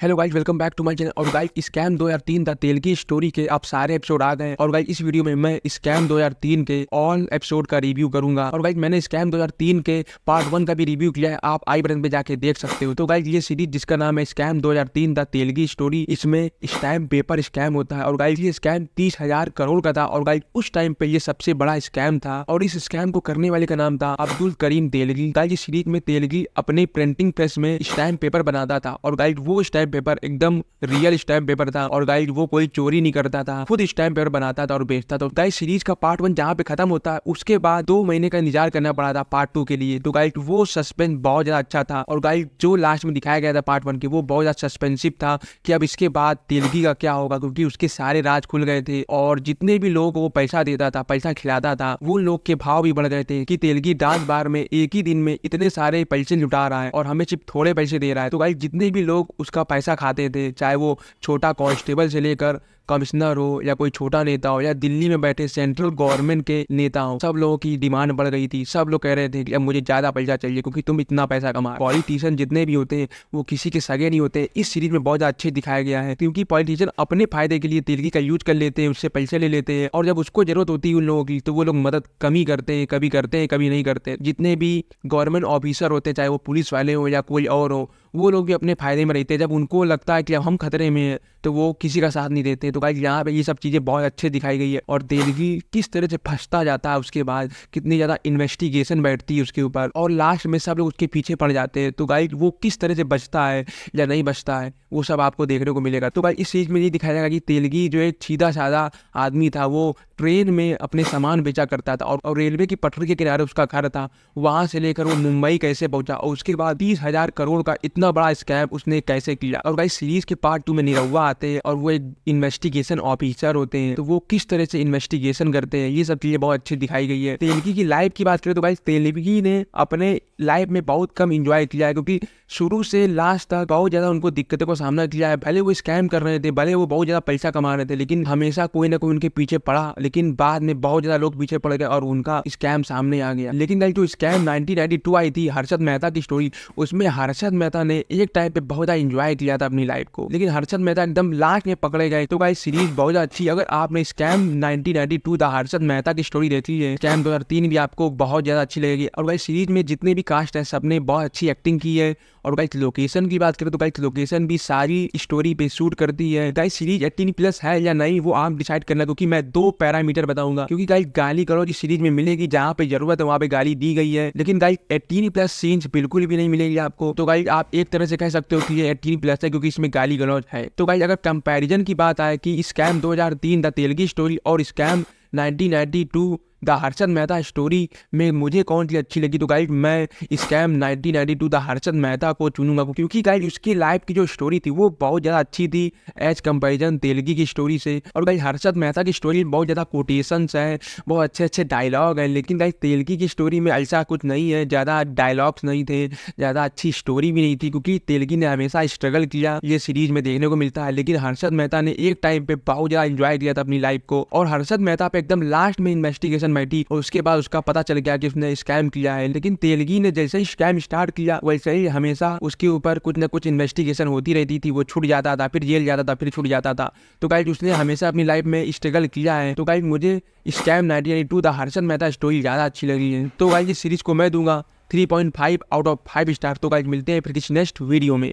Hello guys, welcome back to my channel. और guys, scam 2003 the Telgi story के अब सारे एपिसोड आ गए हैं। और गाइस, इस वीडियो में मैं स्कैम 2003 के ऑल एपिसोड का रिव्यू करूंगा। और गाइस, मैंने स्कैम 2003 के पार्ट 1 का भी रिव्यू किया है, आप आई बटन पे जाके देख सकते हो। तो गाइस, ये सीरीज जिसका नाम है स्कैम 2003 द तेलगी स्टोरी, इसमें स्टैम्प पेपर स्कैम होता है। और गाइस, ये स्कैम 30,000 करोड़ का था। और गाइस, उस टाइम पे ये सबसे बड़ा स्कैम था। और इस स्कैम को करने वाले का नाम था अब्दुल करीम तेलगी। गाइस, इस सीरीज में तेलगी अपने प्रिंटिंग प्रेस में स्टैम्प पेपर बनाता था। और गाइस, वो स्टैम्प पेपर एकदम रियल स्टैम्प पेपर था। और गाइस, वो कोई चोरी नहीं करता था, खुद स्टैम्प पेपर बनाता था और बेचता था। तो गाइस, सीरीज का पार्ट 1 जहाँ पे खत्म होता है, उसके बाद 2 महीने का इंतजार करना पड़ा था पार्ट 2 के लिए। तो गाइस, वो सस्पेंस बहुत ज्यादा अच्छा था। और गाइस, जो लास्ट में दिखाया गया था पार्ट 1 के, वो बहुत ज्यादा सस्पेंसिव था कि अब इसके बाद तेलगी का क्या होगा, क्योंकि उसके सारे राज खुल गए थे। और जितने भी लोग वो पैसा देता था, पैसा खिलाता था, वो लोग के भाव भी बढ़ गए थे कि तेलगी डांस बार में एक ही दिन में इतने सारे पैसे लुटा रहा है और हमें सिर्फ थोड़े पैसे दे रहा है। तो गाइस, जितने भी लोग उसका पैसा खाते थे, चाहे वो छोटा कांस्टेबल से लेकर कमिश्नर हो या कोई छोटा नेता हो या दिल्ली में बैठे सेंट्रल गवर्नमेंट के नेता हो, सब लोगों की डिमांड बढ़ गई थी। सब लोग कह रहे थे कि अब मुझे ज्यादा पैसा चाहिए, क्योंकि तुम इतना पैसा कमा। पॉलिटिशियन जितने भी होते हैं वो किसी के सगे नहीं होते। इस सीरीज में बहुत अच्छे दिखाया गया है, क्योंकि पॉलिटिशियन अपने फायदे के लिए तेलगी का यूज कर लेते हैं, उससे पैसे ले लेते हैं। और जब उसको जरूरत होती है उन लोगों की, तो वो लोग मदद कमी करते हैं, कभी नहीं करते। जितने भी गवर्नमेंट ऑफिसर होते हैं, चाहे वो पुलिस वाले हो या कोई और हो, वो लोग भी अपने फायदे में रहते हैं। जब उनको लगता है कि अब हम खतरे में हैं, तो वो किसी का साथ नहीं देते। तो गाइस, यहाँ पे ये सब चीजें बहुत अच्छे दिखाई गई है। और तेलगी किस तरह से फंसता जाता है, उसके बाद कितनी ज्यादा इन्वेस्टिगेशन बैठती है उसके ऊपर, और लास्ट में सब लोग उसके पीछे पड़ जाते हैं। तो गाइस, वो किस तरह से बचता है या नहीं बचता है, वो सब आपको देखने को मिलेगा। तो गाइस, इस चीज में ये दिखाया जाएगा कि तेलगी जो एक सीधा साधा आदमी था, वो ट्रेन में अपने सामान बेचा करता था। और रेलवे की पटरी के किनारे उसका घर था, वहां से लेकर वो मुंबई कैसे पहुंचा, और उसके बाद 30,000 करोड़ का इतना बड़ा स्कैम उसने कैसे किया। और गाइस, सीरीज के पार्ट 2 में निरहुआ आते हैं और वो एक इन्वेस्टिगेशन ऑफिसर होते हैं। तो वो किस तरह से इन्वेस्टिगेशन करते हैं, ये सब चीजें बहुत अच्छी दिखाई गई है। तेलगी की लाइफ की बात करें तो गाइस, तेलगी ने अपने लाइफ में बहुत कम इंजॉय किया है, क्योंकि शुरू से लास्ट तक बहुत ज्यादा उनको दिक्कतों का सामना किया है। भले वो स्कैम कर रहे थे, भले वो बहुत ज्यादा पैसा कमा रहे थे, लेकिन हमेशा कोई ना कोई उनके पीछे पड़ा। लेकिन बाद में बहुत ज्यादा लोग पीछे पड़ गए और उनका स्कैम सामने आ गया। लेकिन गाइस, जो स्कैम 1992 आई थी, हर्षद मेहता की स्टोरी, उसमें हर्षद मेहता ने एक टाइम पे बहुत ज्यादा इंजॉय किया था अपनी लाइफ को, लेकिन हर्षद मेहता एकदम लास्ट में पकड़े गए। तो गाइस, सीरीज बहुत ज्यादा अच्छी। अगर आपने स्कैम 1992 द हर्षद मेहता की स्टोरी देखी है, स्कैम 2003 भी आपको बहुत ज्यादा अच्छी लगेगी। और गाइस, सीरीज में जितने भी कास्ट है, सबने बहुत अच्छी एक्टिंग की है। और गाइस, लोकेशन की बात करें तो गाइस, लोकेशन भी सारी स्टोरी पे शूट करती है। गाइस, सीरीज 18+ है या नहीं, वो आप डिसाइड करना, क्योंकि मैं 2 पैरामीटर बताऊंगा। क्योंकि गाइस, गाली गलौज इस सीरीज में मिलेगी, जहाँ पे जरूरत है वहाँ पे गाली दी गई है, लेकिन गाइस 18+ सीन्स बिल्कुल भी नहीं मिलेगी आपको। तो गाइस, आप एक तरह से कह सकते हो कि ये 18+ है, क्योंकि इसमें गाली गलौज है। तो गाइस, अगर कंपैरिजन की बात आए कि स्कैम 2003 द तेलगी स्टोरी और scam 1992 the Harshad Mehta story में मुझे कौन सी अच्छी लगी, तो गाइस, मैं स्कैम 1992 द हर्षद मेहता को चुनूंगा, क्योंकि गाइस, उसकी लाइफ की जो स्टोरी थी वो बहुत ज़्यादा अच्छी थी एज कंपैरिजन तेलगी की स्टोरी से। और गाइस, हर्षद मेहता की स्टोरी में बहुत ज़्यादा कोटेशंस है, बहुत अच्छे अच्छे डायलॉग हैं, लेकिन गाइस, तेलगी की स्टोरी में ऐसा कुछ नहीं है, ज़्यादा डायलॉग्स नहीं थे, ज़्यादा अच्छी स्टोरी भी नहीं थी, क्योंकि तेलगी ने हमेशा स्ट्रगल किया, ये सीरीज में देखने को मिलता है। लेकिन हर्षद मेहता ने एक टाइम पे बहुत ज़्यादा इंजॉय किया था अपनी लाइफ को। और हर्षद मेहता पे एकदम लास्ट में इन्वेस्टिगेशन बैठी और उसके बाद उसका पता चल गया कि उसने स्कैम किया है। लेकिन तेलगी ने जैसे ही स्कैम स्टार्ट किया, वैसे ही हमेशा उसके ऊपर कुछ ना कुछ इन्वेस्टिगेशन होती रहती थी। वो छूट जाता था, फिर जेल जाता था, फिर छूट जाता था। तो गाइस, उसने हमेशा अपनी लाइफ में स्ट्रगल किया है। तो गाइस, मुझे scam 1992 the Harshad Mehta story ज्यादा अच्छी लगी है। तो गाइस, इस सीरीज को मैं दूंगा 3.5 आउट ऑफ 5 स्टार। तो गाइस, मिलते हैं फिर किसी नेक्स्ट वीडियो में।